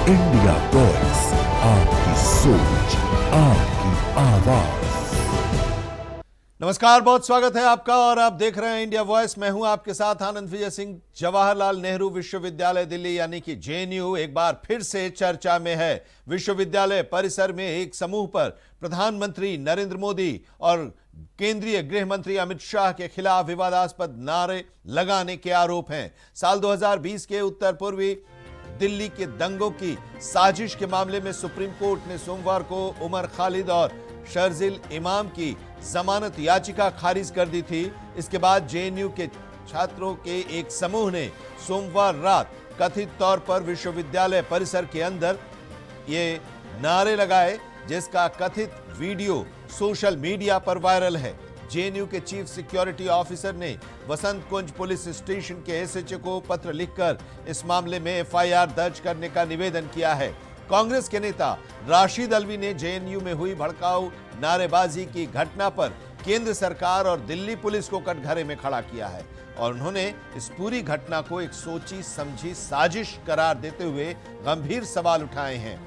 India voice, आपकी सोच, आपकी आवाज। नमस्कार, बहुत स्वागत है आपका और आप देख रहे हैं इंडिया वॉइस। मैं हूं आपके साथ आनंद विजय सिंह। जवाहरलाल नेहरू विश्वविद्यालय दिल्ली यानी कि जेएनयू एक बार फिर से चर्चा में है। विश्वविद्यालय परिसर में एक समूह पर प्रधानमंत्री नरेंद्र मोदी और केंद्रीय गृह मंत्री अमित शाह के खिलाफ विवादास्पद नारे लगाने के आरोप हैं। साल 2020 के उत्तर पूर्वी दिल्ली के दंगों की साजिश के मामले में सुप्रीम कोर्ट ने सोमवार को उमर खालिद और शर्जिल इमाम की जमानत याचिका खारिज कर दी थी। इसके बाद जेएनयू के छात्रों के एक समूह ने सोमवार रात कथित तौर पर विश्वविद्यालय परिसर के अंदर ये नारे लगाए, जिसका कथित वीडियो सोशल मीडिया पर वायरल है। जेएनयू के चीफ सिक्योरिटी ऑफिसर ने वसंत कुंज पुलिस स्टेशन के एसएचओ को पत्र लिखकर इस मामले में एफआईआर दर्ज करने का निवेदन किया है। कांग्रेस के नेता राशिद अल्वी ने जेएनयू में हुई भड़काऊ नारेबाजी की घटना पर केंद्र सरकार और दिल्ली पुलिस को कटघरे में खड़ा किया है और उन्होंने इस पूरी घटना को एक सोची समझी साजिश करार देते हुए गंभीर सवाल उठाए हैं।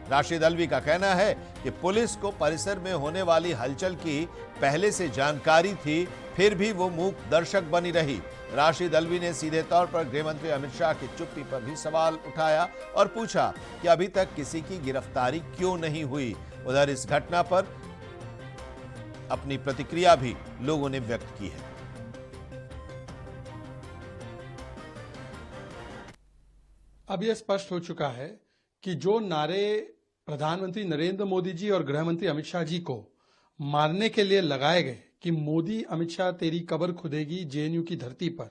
राशिद अल्वी का कहना है कि पुलिस को परिसर में होने वाली हलचल की पहले से जानकारी थी, फिर भी वो मूक दर्शक बनी रही। राशिद अल्वी ने सीधे तौर पर गृह मंत्री अमित शाह की चुप्पी पर भी सवाल उठाया और पूछा कि अभी तक किसी की गिरफ्तारी क्यों नहीं हुई। उधर इस घटना पर अपनी प्रतिक्रिया भी लोगों ने व्यक्त की है। अब यह स्पष्ट हो चुका है कि जो नारे प्रधानमंत्री नरेंद्र मोदी जी और गृह मंत्री अमित शाह जी को मारने के लिए लगाए गए कि मोदी अमित शाह तेरी कब्र खुदेगी जेएनयू की धरती पर,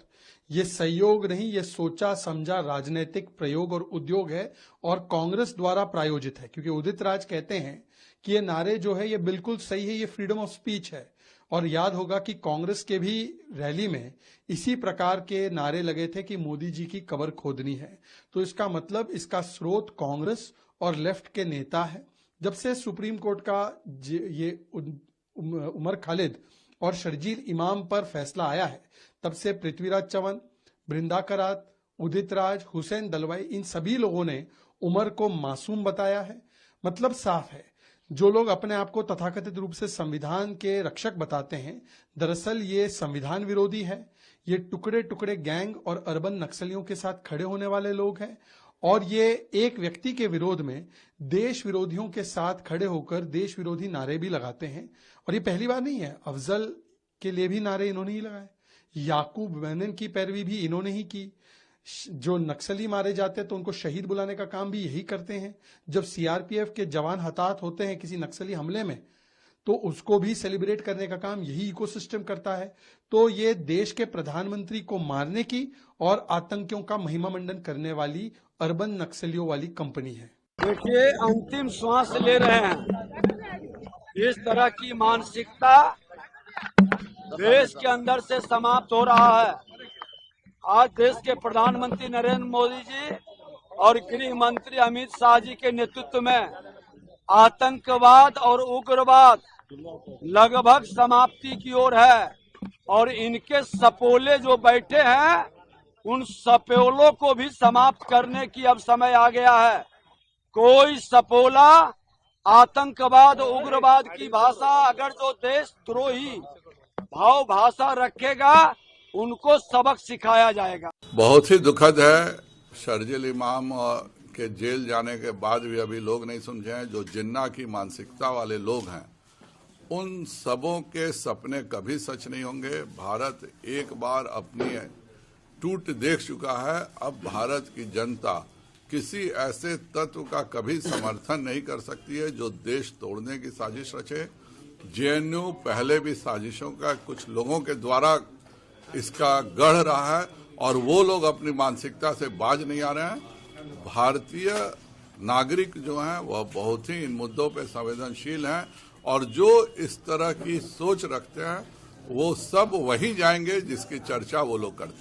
यह संयोग नहीं, यह सोचा समझा राजनीतिक प्रयोग और उद्योग है और कांग्रेस द्वारा प्रायोजित है। क्योंकि उदित राज कहते हैं कि ये नारे जो है ये बिल्कुल सही है, ये फ्रीडम ऑफ स्पीच है। और याद होगा कि कांग्रेस के भी रैली में इसी प्रकार के नारे लगे थे कि मोदी जी की कब्र खोदनी है। तो इसका मतलब इसका स्रोत कांग्रेस और लेफ्ट के नेता है। जब से सुप्रीम कोर्ट का ये उमर खालिद और शर्जील इमाम पर फैसला आया है, तब से पृथ्वीराज चव्हाण, बृंदा करात, उदित राज, हुसैन दलवाई, इन सभी लोगों ने उमर को मासूम बताया है। मतलब साफ है, जो लोग अपने आप को तथाकथित रूप से संविधान के रक्षक बताते हैं, दरअसल ये संविधान विरोधी है। ये टुकड़े टुकड़े गैंग और अर्बन नक्सलियों के साथ खड़े होने वाले लोग हैं और ये एक व्यक्ति के विरोध में देश विरोधियों के साथ खड़े होकर देश विरोधी नारे भी लगाते हैं। और ये पहली बार नहीं है, अफजल के लिए भी नारे इन्होंने ही लगाए, याकूब मेनन की पैरवी भी इन्होंने ही की। जो नक्सली मारे जाते हैं तो उनको शहीद बुलाने का काम भी यही करते हैं। जब सीआरपीएफ के जवान हताहत होते हैं किसी नक्सली हमले में, तो उसको भी सेलिब्रेट करने का काम यही इकोसिस्टम करता है। तो ये देश के प्रधानमंत्री को मारने की और आतंकियों का महिमा मंडन करने वाली अर्बन नक्सलियों वाली कंपनी है। देखिए, अंतिम श्वास ले रहे हैं। इस तरह की मानसिकता देश के अंदर से समाप्त हो रहा है। आज देश के प्रधानमंत्री नरेंद्र मोदी जी और गृह मंत्री अमित शाह जी के नेतृत्व में आतंकवाद और उग्रवाद लगभग समाप्ति की ओर है और इनके सपोले जो बैठे हैं, उन सपोलों को भी समाप्त करने की अब समय आ गया है। कोई सपोला आतंकवाद उग्रवाद की भाषा, अगर जो देशद्रोही भाव भाषा रखेगा, उनको सबक सिखाया जाएगा। बहुत ही दुखद है, शर्जिल इमाम के जेल जाने के बाद भी अभी लोग नहीं समझे हैं। जो जिन्ना की मानसिकता वाले लोग हैं, उन सबों के सपने कभी सच नहीं होंगे। भारत एक बार अपनी टूट देख चुका है। अब भारत की जनता किसी ऐसे तत्व का कभी समर्थन नहीं कर सकती है जो देश तोड़ने की साजिश रचे। जेएनयू पहले भी साजिशों का कुछ लोगों के द्वारा इसका गढ़ रहा है और वो लोग अपनी मानसिकता से बाज नहीं आ रहे हैं। भारतीय नागरिक जो हैं वह बहुत ही इन मुद्दों पे संवेदनशील हैं और जो इस तरह की सोच रखते हैं वो सब वहीं जाएंगे जिसकी चर्चा वो लोग करते हैं।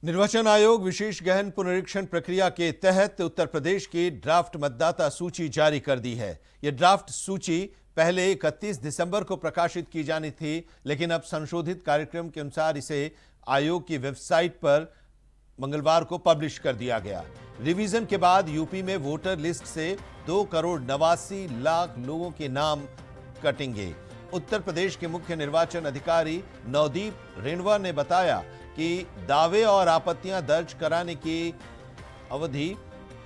निर्वाचन आयोग विशेष गहन पुनरीक्षण प्रक्रिया के तहत उत्तर प्रदेश की ड्राफ्ट मतदाता सूची जारी कर दी है। यह ड्राफ्ट सूची पहले 31 दिसंबर को प्रकाशित की जानी थी, लेकिन अब संशोधित कार्यक्रम के अनुसार इसे आयोग की वेबसाइट पर मंगलवार को पब्लिश कर दिया गया। रिवीजन के बाद यूपी में वोटर लिस्ट से 2,89,00,000 लोगों के नाम कटेंगे। उत्तर प्रदेश के मुख्य निर्वाचन अधिकारी नवदीप रेणवा ने बताया कि दावे और आपत्तियां दर्ज कराने की अवधि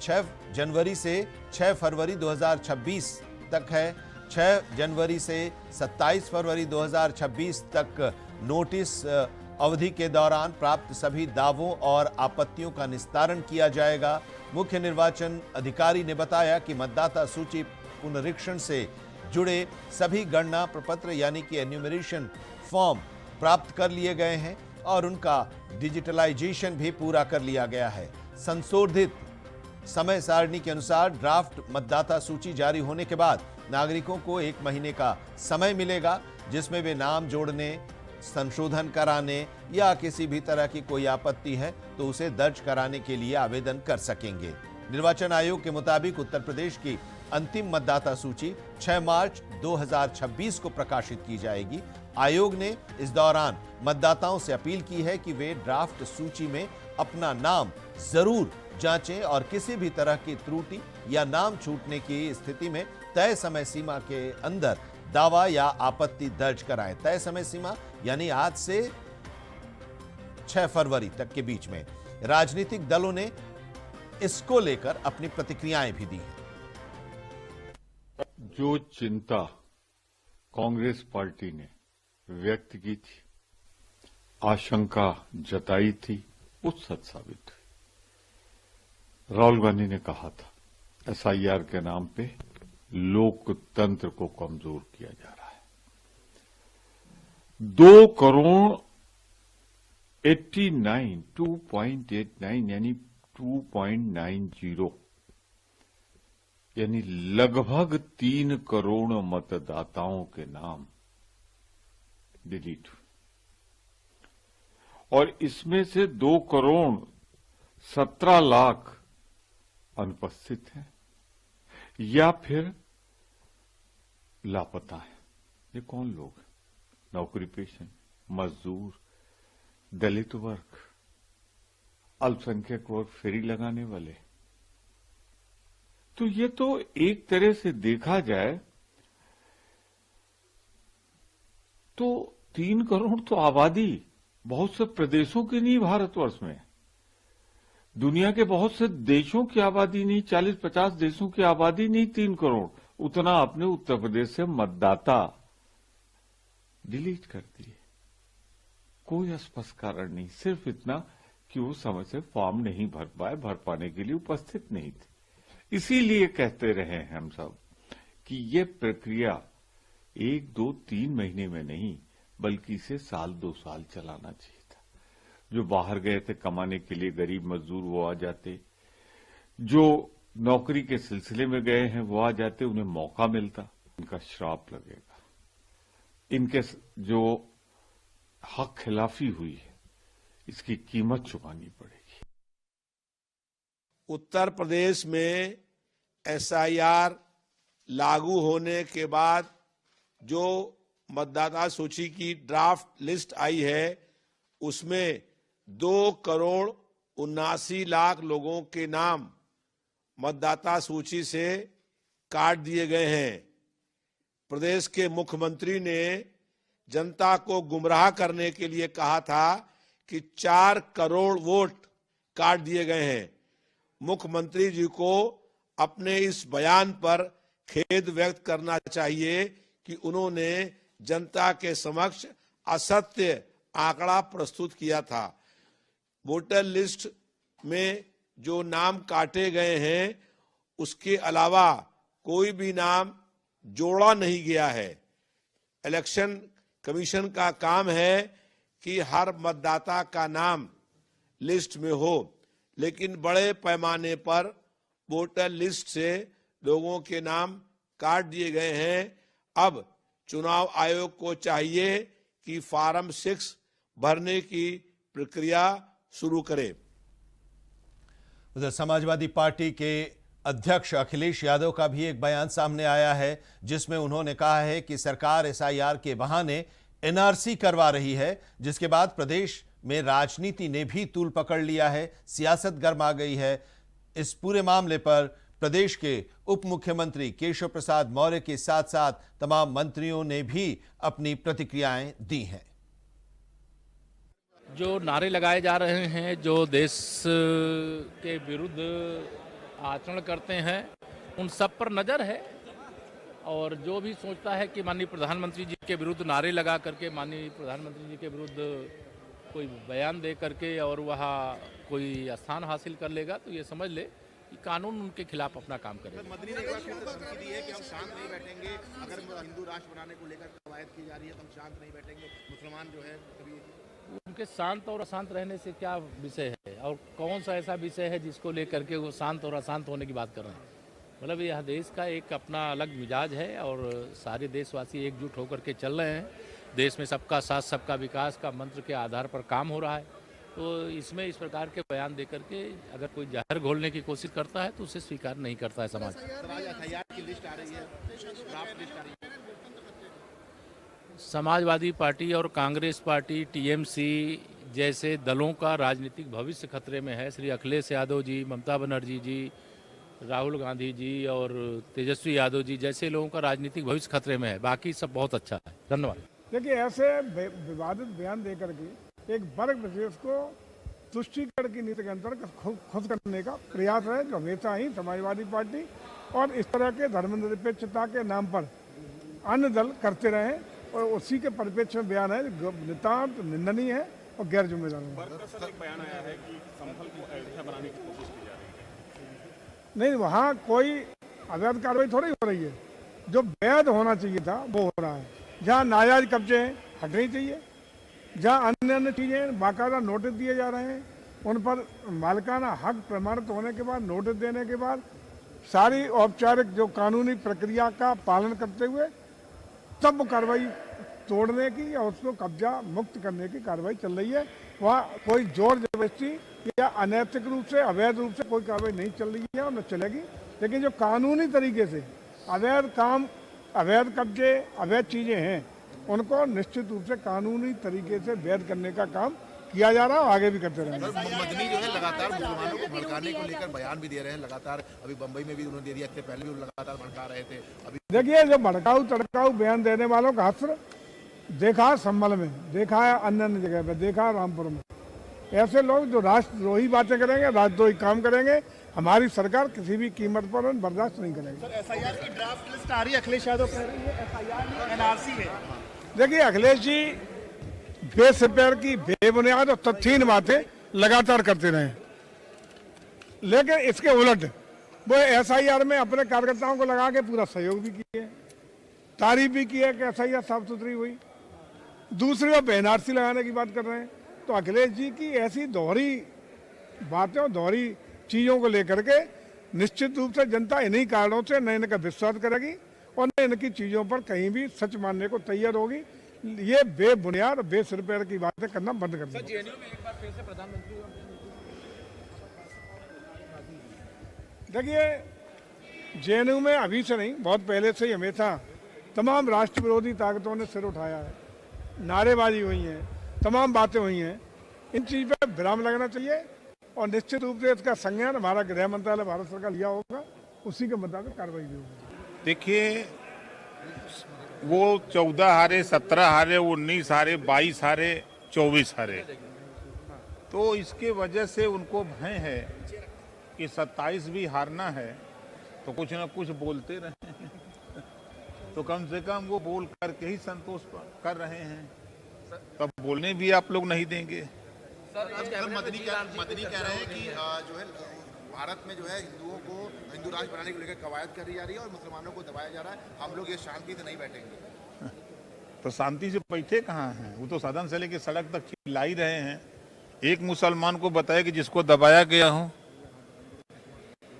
6 जनवरी से 6 फरवरी 2026 तक है। 6 जनवरी से 27 फरवरी 2026 तक नोटिस अवधि के दौरान प्राप्त सभी दावों और आपत्तियों का निस्तारण किया जाएगा। मुख्य निर्वाचन अधिकारी ने बताया कि मतदाता सूची पुनरीक्षण से जुड़े सभी गणना प्रपत्र यानी कि एन्यूमरेशन फॉर्म प्राप्त कर लिए गए हैं और उनका डिजिटलाइजेशन भी पूरा कर लिया गया है। संशोधित समय सारणी के अनुसार ड्राफ्ट मतदाता सूची जारी होने के बाद नागरिकों को 1 महीने का समय मिलेगा, जिसमें वे नाम जोड़ने, संशोधन कराने या किसी भी तरह की कोई आपत्ति है तो उसे दर्ज कराने के लिए आवेदन कर सकेंगे। निर्वाचन आयोग के मुताबिक उत्तर प्रदेश की अंतिम मतदाता सूची 6 मार्च 2026 को प्रकाशित की जाएगी। आयोग ने इस दौरान मतदाताओं से अपील की है कि वे ड्राफ्ट सूची में अपना नाम जरूर जांचें और किसी भी तरह की त्रुटि या नाम छूटने की स्थिति में तय समय सीमा के अंदर दावा या आपत्ति दर्ज कराएं। तय समय सीमा यानी आज से 6 फरवरी तक के बीच में। राजनीतिक दलों ने इसको लेकर अपनी प्रतिक्रियाएं भी दी हैं। जो चिंता कांग्रेस पार्टी ने व्यक्त की थी, आशंका जताई थी, वो सच साबित हुई। राहुल गांधी ने कहा था एसआईआर के नाम पे लोकतंत्र को कमजोर किया जा रहा है। 2 करोड़ 2.89 यानी 2.90 यानी लगभग 3 करोड़ मतदाताओं के नाम डिलीट हुए और इसमें से 2 करोड़ 17 लाख अनुपस्थित हैं या फिर लापता है। ये कौन लोग हैं? नौकरी पेशा, मजदूर, दलित वर्ग, अल्पसंख्यक वर्ग, फेरी लगाने वाले। तो ये तो एक तरह से देखा जाए तो 3 करोड़ तो आबादी बहुत से प्रदेशों की नहीं, भारतवर्ष में दुनिया के बहुत से देशों की आबादी नहीं, 40-50 देशों की आबादी नहीं 3 करोड़, उतना अपने उत्तर प्रदेश से मतदाता डिलीट कर दिए। कोई स्पष्ट कारण नहीं, सिर्फ इतना कि वो समय से फॉर्म नहीं भर पाए, भर पाने के लिए उपस्थित नहीं थे। इसीलिए कहते रहे हैं हम सब कि ये प्रक्रिया 1, 2, 3 महीने में नहीं बल्कि इसे 1 साल 2 साल चलाना चाहिए था। जो बाहर गए थे कमाने के लिए गरीब मजदूर वो आ जाते, जो नौकरी के सिलसिले में गए हैं वो आ जाते, उन्हें मौका मिलता। इनका श्राप लगेगा, इनके जो हक खिलाफी हुई है इसकी कीमत चुकानी पड़ेगी। उत्तर प्रदेश में एसआईआर लागू होने के बाद जो मतदाता सूची की ड्राफ्ट लिस्ट आई है उसमें 2 करोड़ 79 लाख लोगों के नाम मतदाता सूची से काट दिए गए हैं। प्रदेश के मुख्यमंत्री ने जनता को गुमराह करने के लिए कहा था कि 4 करोड़ वोट काट दिए गए हैं। मुख्यमंत्री जी को अपने इस बयान पर खेद व्यक्त करना चाहिए कि उन्होंने जनता के समक्ष असत्य आंकड़ा प्रस्तुत किया था। वोटर लिस्ट में जो नाम काटे गए हैं उसके अलावा कोई भी नाम जोड़ा नहीं गया है। इलेक्शन कमीशन का काम है कि हर मतदाता का नाम लिस्ट में हो, लेकिन बड़े पैमाने पर वोटर लिस्ट से लोगों के नाम काट दिए गए हैं। अब चुनाव आयोग को चाहिए कि फॉर्म 6 भरने की प्रक्रिया शुरू करे। उधर समाजवादी पार्टी के अध्यक्ष अखिलेश यादव का भी एक बयान सामने आया है जिसमें उन्होंने कहा है कि सरकार एसआईआर के बहाने एनआरसी करवा रही है, जिसके बाद प्रदेश में राजनीति ने भी तूल पकड़ लिया है, सियासत गर्मा गई है। इस पूरे मामले पर प्रदेश के उप मुख्यमंत्री केशव प्रसाद मौर्य के साथ साथ तमाम मंत्रियों ने भी अपनी प्रतिक्रियाएं दी हैं। जो नारे लगाए जा रहे हैं, जो देश के विरुद्ध आचरण करते हैं, उन सब पर नज़र है। और जो भी सोचता है कि माननीय प्रधानमंत्री जी के विरुद्ध नारे लगा करके, माननीय प्रधानमंत्री जी के विरुद्ध कोई बयान दे करके और वह कोई स्थान हासिल कर लेगा, तो ये समझ ले कि कानून उनके खिलाफ अपना काम करेगा। मदनी ने एक बार फिर से धमकी दी है कि हम शांत नहीं बैठेंगे, अगर हिंदू राष्ट्र बनाने को लेकर कवायद की जा रही है तो हम शांत नहीं बैठेंगे। मुसलमान जो है कभी उनके शांत और अशांत रहने से क्या विषय है, और कौन सा ऐसा विषय है जिसको लेकर के वो शांत और अशांत होने की बात कर रहे हैं। मतलब यह देश का एक अपना अलग मिजाज है और सारे देशवासी एकजुट होकर के चल रहे हैं। देश में सबका साथ सबका विकास का मंत्र के आधार पर काम हो रहा है। तो इसमें इस प्रकार के बयान देकर के अगर कोई जहर घोलने की कोशिश करता है तो उसे स्वीकार नहीं करता है समाज। की लिस्ट आ रही है, ड्राफ्ट लिस्ट आ रही है। समाजवादी पार्टी और कांग्रेस पार्टी, टीएमसी जैसे दलों का राजनीतिक भविष्य खतरे में है। श्री अखिलेश यादव जी, ममता बनर्जी जी, राहुल गांधी जी और तेजस्वी यादव जी जैसे लोगों का राजनीतिक भविष्य खतरे में है। बाकी सब बहुत अच्छा है। धन्यवाद। देखिए, ऐसे विवादित बयान देकर के एक वर्ग विशेष को तुष्टीकरण की नीति के अंतर्गत खुश करने का प्रयास है, जो हमेशा ही समाजवादी पार्टी और इस तरह के धर्मनिरपेक्षता के नाम पर अन्य दल करते रहे, और उसी के परिप्रेक्ष्य में बयान है नितांत निंदनीय है और गैर जिम्मेदार है। नहीं, वहाँ कोई अवैध कार्रवाई थोड़ी हो रही है। जो वैध होना चाहिए था वो हो रहा है। जहाँ नाजायज कब्जे हैं हटने चाहिए, जहाँ अन्य चीज़ें बाकायदा नोटिस दिए जा रहे हैं, उन पर मालिकाना हक प्रमाणित होने के बाद, नोटिस देने के बाद सारी औपचारिक जो कानूनी प्रक्रिया का पालन करते हुए तब कार्रवाई तोड़ने की और उसको कब्जा मुक्त करने की कार्रवाई चल रही है। वहाँ कोई जोर जबरदस्ती या अनैतिक रूप से, अवैध रूप से कोई कार्रवाई नहीं चल रही है और न चलेगी। लेकिन जो कानूनी तरीके से अवैध काम, अवैध कब्जे, अवैध चीज़ें हैं, उनको निश्चित रूप से कानूनी तरीके से वैध करने का काम किया जा रहा है और आगे भी करते रहेंगे। मदनी जो है लगातार मुसलमानों को भड़काने को लेकर बयान भी दे रहे हैं लगातार। अभी बम्बई में भी उन्होंने दे दिया, इससे पहले भी लगातार भड़का रहे थे। अभी देखिए, जो भड़काऊ तड़काऊ बयान देने वालों का हस्र देखा संभल में, देखा है अन्य जगह पे, देखा है रामपुर में। ऐसे लोग जो राष्ट्रद्रोही बातें करेंगे, राष्ट्रद्रोही काम करेंगे, हमारी सरकार किसी भी कीमत पर उन्हें बर्दाश्त नहीं करेगी। सर, एसआईआर की ड्राफ्ट लिस्ट आ रही है, अखिलेश यादव कह रहे हैं एसआईआर एनआरसी है। देखिए, अखिलेश जी बेसब्र की बेबुनियाद और तथ्यहीन बातें लगातार करते रहे, लेकिन इसके उलट वो एसआईआर में अपने कार्यकर्ताओं को लगा के पूरा सहयोग भी किए, तारीफ भी की है कि एसआईआर साफ सुथरी हुई। दूसरी वो एनआरसी लगाने की बात कर रहे हैं। तो अखिलेश जी की ऐसी दोहरी बातें और दोहरी चीज़ों को लेकर के निश्चित रूप से जनता इन्हीं कारणों से न इनका विश्वास करेगी और न इनकी चीज़ों पर कहीं भी सच मानने को तैयार होगी। ये बेबुनियाद, बेसिर पैर की बातें करना बंद कर दें। देखिए, जेएनयू में अभी से नहीं, बहुत पहले से ही हमेशा तमाम राष्ट्र विरोधी ताकतों ने सिर उठाया है, नारेबाजी हुई है, तमाम बातें हुई हैं। इन चीज़ पर विराम लगना चाहिए और निश्चित रूप से इसका संज्ञान हमारा गृह मंत्रालय, भारत सरकार लिया होगा, उसी के मुताबिक कार्रवाई भी होगी। देखिए, वो 14 हारे, 17 हारे, 19 हारे, 22 हारे, 24 हारे, तो इसके वजह से उनको भय है कि 27 भी हारना है तो कुछ ना कुछ बोलते रहे। तो कम से कम वो बोल करके ही संतोष कर रहे हैं, तब बोलने भी आप लोग नहीं देंगे। मदनी कह रहे हैं कि जो है भारत में जो है हिंदुओं को हिंदू राष्ट्र बनाने को लेकर कवायद करी जा रही है और मुसलमानों को दबाया जा रहा है। हम लोग ये शांति से नहीं बैठेंगे। तो शांति से बैठे कहाँ हैं? वो तो सदन से लेकर सड़क तक चिल्ला ही रहे हैं। एक मुसलमान को बताया कि जिसको दबाया गया हो,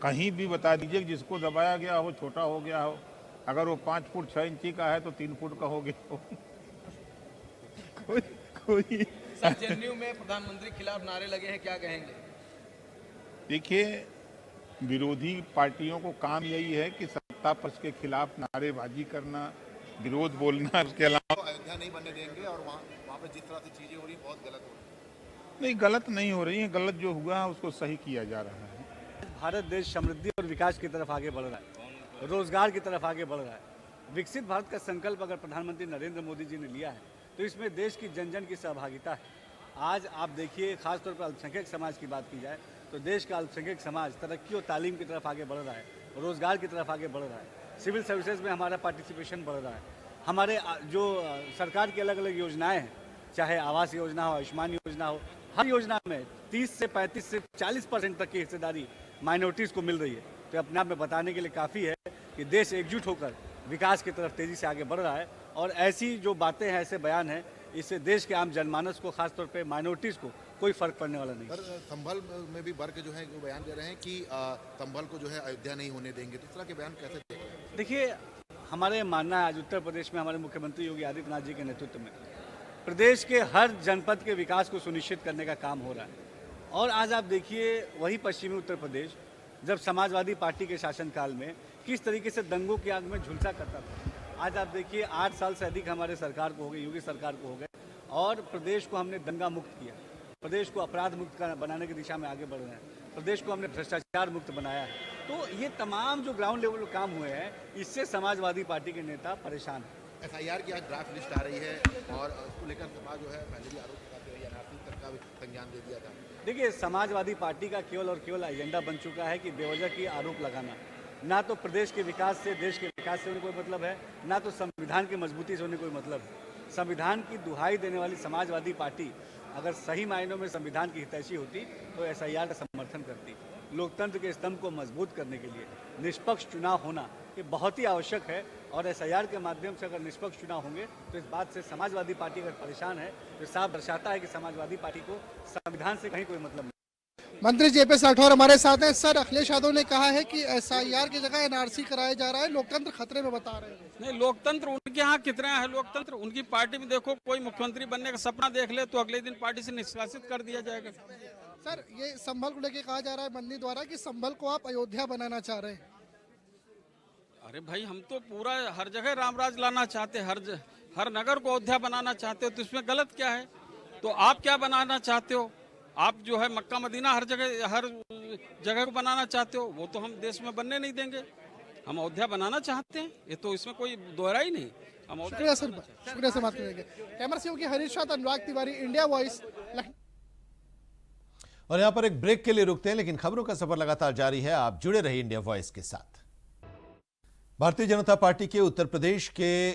कहीं भी बता दीजिए कि जिसको दबाया गया हो, छोटा हो गया हो, अगर वो 5 फुट 6 इंची का है तो 3 फुट का हो गया हो। कोई सर, जेएनयू में प्रधानमंत्री खिलाफ नारे लगे हैं, क्या कहेंगे? देखिए, विरोधी पार्टियों को काम यही है कि सत्ता पक्ष के खिलाफ नारेबाजी करना, विरोध बोलना, उसके अलावा अयोध्या नहीं बनने देंगे और वहाँ पे जिस तरह से चीजें हो रही बहुत गलत हो रही है। नहीं, गलत नहीं हो रही है, गलत जो हुआ है उसको सही किया जा रहा है। भारत देश समृद्धि और विकास की तरफ आगे बढ़ रहा है, रोजगार की तरफ आगे बढ़ रहा है। विकसित भारत का संकल्प अगर प्रधानमंत्री नरेंद्र मोदी जी ने लिया है तो इसमें देश की जन जन की सहभागिता है। आज आप देखिए, खासतौर पर अल्पसंख्यक समाज की बात की जाए तो देश का अल्पसंख्यक समाज तरक्की और तालीम की तरफ आगे बढ़ रहा है, रोजगार की तरफ आगे बढ़ रहा है, सिविल सर्विसेज में हमारा पार्टिसिपेशन बढ़ रहा है। हमारे जो सरकार की अलग अलग योजनाएं हैं, चाहे आवास योजना हो, आयुष्मान योजना हो, हर योजना में 30 से 35 से 40% तक की हिस्सेदारी माइनॉरिटीज़ को मिल रही है। तो अपने आप में बताने के लिए काफ़ी है कि देश एकजुट होकर विकास की तरफ तेज़ी से आगे बढ़ रहा है। और ऐसी जो बातें हैं, ऐसे बयान हैं, इससे देश के आम जनमानस को, खासतौर पे माइनॉरिटीज़ को कोई फर्क पड़ने वाला नहीं। संभल में भी वर्ग जो है वो बयान दे रहे हैं कि संभल को जो है अयोध्या नहीं होने देंगे, तो इस तरह के बयान कैसे देख रहे हैं? देखिए, हमारे मानना है आज उत्तर प्रदेश में हमारे मुख्यमंत्री योगी आदित्यनाथ जी के नेतृत्व में प्रदेश के हर जनपद के विकास को सुनिश्चित करने का काम हो रहा है। और आज आप देखिए, वही पश्चिमी उत्तर प्रदेश जब समाजवादी पार्टी के शासनकाल में किस तरीके से दंगों की आग में झुलसा करता था, आज आप देखिए 8 साल से अधिक हमारे सरकार को हो गए, योगी सरकार को हो गए, और प्रदेश को हमने दंगा मुक्त किया, प्रदेश को अपराध मुक्त बनाने की दिशा में आगे बढ़ रहे हैं, प्रदेश को हमने भ्रष्टाचार मुक्त बनाया है। तो ये तमाम जो ग्राउंड लेवल काम हुए हैं, इससे समाजवादी पार्टी के नेता परेशान हैं। एफआईआर की आज ड्राफ्ट लिस्ट आ रही है और उसको लेकर सपा जो है पहले भी आरोप लगाते हुए एनआरसी तक का भी संज्ञान दे दिया था। देखिए, समाजवादी पार्टी का केवल और केवल एजेंडा बन चुका है कि बेवजह की आरोप लगाना। ना तो प्रदेश के विकास से, देश के विकास से उन्हें कोई मतलब है, ना तो संविधान की मजबूती से उन्हें कोई मतलब है। संविधान की दुहाई देने वाली समाजवादी पार्टी अगर सही मायनों में संविधान की हितैषी होती तो एसआईआर का समर्थन करती। लोकतंत्र के स्तंभ को मजबूत करने के लिए निष्पक्ष चुनाव होना ये बहुत ही आवश्यक है, और एसआईआर के माध्यम से अगर निष्पक्ष चुनाव होंगे तो इस बात से समाजवादी पार्टी अगर परेशान है तो साफ दर्शाता है कि समाजवादी पार्टी को संविधान से कहीं कोई मतलब नहीं। मंत्री जेपी राठौर हमारे साथ हैं। सर, अखिलेश यादव ने कहा है कि एसआईआर की जगह एनआरसी कराया जा रहा है, लोकतंत्र खतरे में बता रहे हैं। नहीं, लोकतंत्र उनके यहाँ कितना है लोकतंत्र? उनकी पार्टी में देखो, कोई मुख्यमंत्री बनने का सपना देख ले तो अगले दिन पार्टी से निष्कासित कर दिया जाएगा। सर, ये संभल को लेके कहा जा रहा है मंत्री द्वारा कि संभल को आप अयोध्या बनाना चाह रहे हैं। अरे भाई, हम तो पूरा हर जगह रामराज लाना चाहते, हर नगर को अयोध्या बनाना चाहते हो, तो इसमें गलत क्या है? तो आप क्या बनाना चाहते हो? आप जो है मक्का मदीना हर जगह को बनाना चाहते हो, वो तो हम देश में बनने नहीं देंगे। हम अयोध्या बनाना चाहते हैं, ये तो इसमें कोई दोहरा ही नहीं। हम शुक्रिया सर, शुक्रिया सर बात करने के। कैमरा से हरीश शाह, अनुराग तिवारी, इंडिया वॉइस। और यहां पर एक ब्रेक के लिए रुकते हैं, लेकिन खबरों का सफर लगातार जारी है। आप जुड़े रहिए इंडिया वॉइस के साथ। भारतीय जनता पार्टी के उत्तर प्रदेश के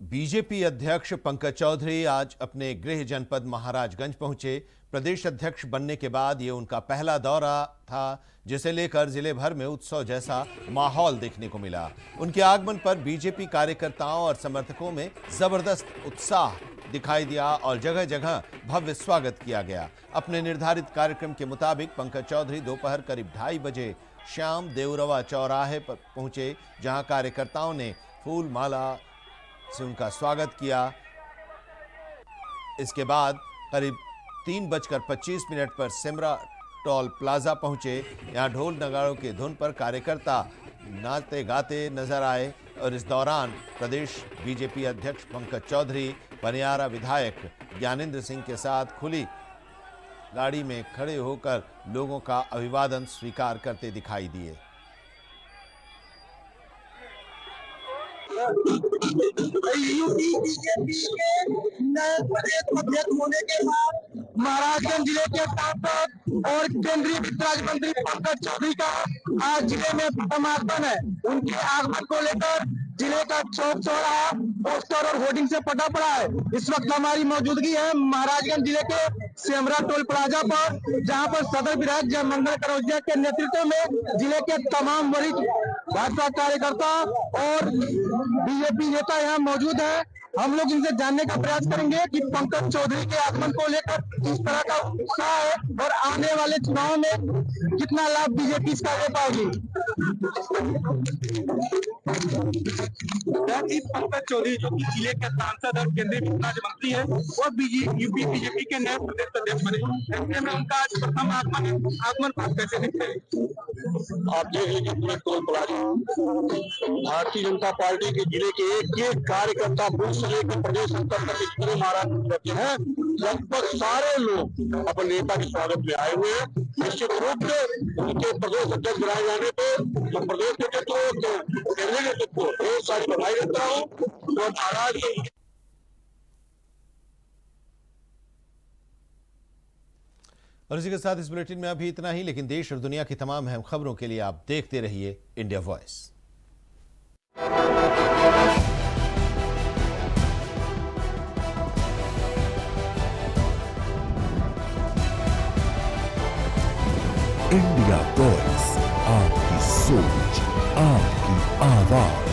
बीजेपी अध्यक्ष पंकज चौधरी आज अपने गृह जनपद महाराजगंज पहुंचे। प्रदेश अध्यक्ष बनने के बाद ये उनका पहला दौरा था, जिसे लेकर जिले भर में उत्सव जैसा माहौल देखने को मिला। उनके आगमन पर बीजेपी कार्यकर्ताओं और समर्थकों में जबरदस्त उत्साह दिखाई दिया और जगह जगह भव्य स्वागत किया गया। अपने निर्धारित कार्यक्रम के मुताबिक पंकज चौधरी दोपहर करीब 2:30 बजे श्याम देवरवा चौराहे पर पहुंचे, जहां कार्यकर्ताओं ने फूल माला से उनका स्वागत किया। इसके बाद करीब 3:25 पर सिमरा टोल प्लाजा पहुंचे। यहां ढोल नगाड़ों के धुन पर कार्यकर्ता नाचते गाते नजर आए और इस दौरान प्रदेश बीजेपी अध्यक्ष पंकज चौधरी बनियारा विधायक ज्ञानेंद्र सिंह के साथ खुली गाड़ी में खड़े होकर लोगों का अभिवादन स्वीकार करते दिखाई दिए। नए प्रदेश अध्यक्ष होने के बाद महाराजगंज जिले के सांसद और केंद्रीय वित्त राज्य मंत्री पंकज चौधरी का आज जिले में समापन है। उनके आगमन को लेकर जिले का चौक चौराहा पोस्टर और होर्डिंग से पटा पड़ा है। इस वक्त हमारी मौजूदगी है महाराजगंज जिले के सेमरा टोल प्लाजा पर, जहां पर सदर विधायक जयमंगल करोजिया के नेतृत्व में जिले के तमाम वरिष्ठ भाजपा कार्यकर्ता और बीजेपी नेता यहाँ मौजूद है। हम लोग इनसे जानने का प्रयास करेंगे कि पंकज चौधरी के आगमन को लेकर किस तरह का उत्साह है और आने वाले चुनाव में कितना लाभ बीजेपी इसका ले पाएगी। पंकज चौधरी जो कि जिले के सांसद और केंद्रीय वित्त राज्य मंत्री है, वो यूपी बीजेपी के नए प्रदेश अध्यक्ष बने। ऐसे में उनका आज प्रथम आगमन कैसे देखते हैं? आप देख लीजिए, भारतीय जनता पार्टी के जिले के एक कार्यकर्ता बूथ से लेकर प्रदेश स्तर तक जितने महाराष्ट्र रहते हैं, लगभग सारे लोग अपने नेता के स्वागत में आए हुए हैं। निश्चित रूप से उनके प्रदेश अध्यक्ष बनाए जाने पे तो प्रदेश नेतृत्व केंद्रीय नेतृत्व को ढेर सारी बधाई देता हूँ। तो महाराज और इसी के साथ इस बुलेटिन में अभी इतना ही, लेकिन देश और दुनिया की तमाम अहम खबरों के लिए आप देखते रहिए इंडिया वॉइस। इंडिया वॉइस, आपकी सोच, आपकी आवाज।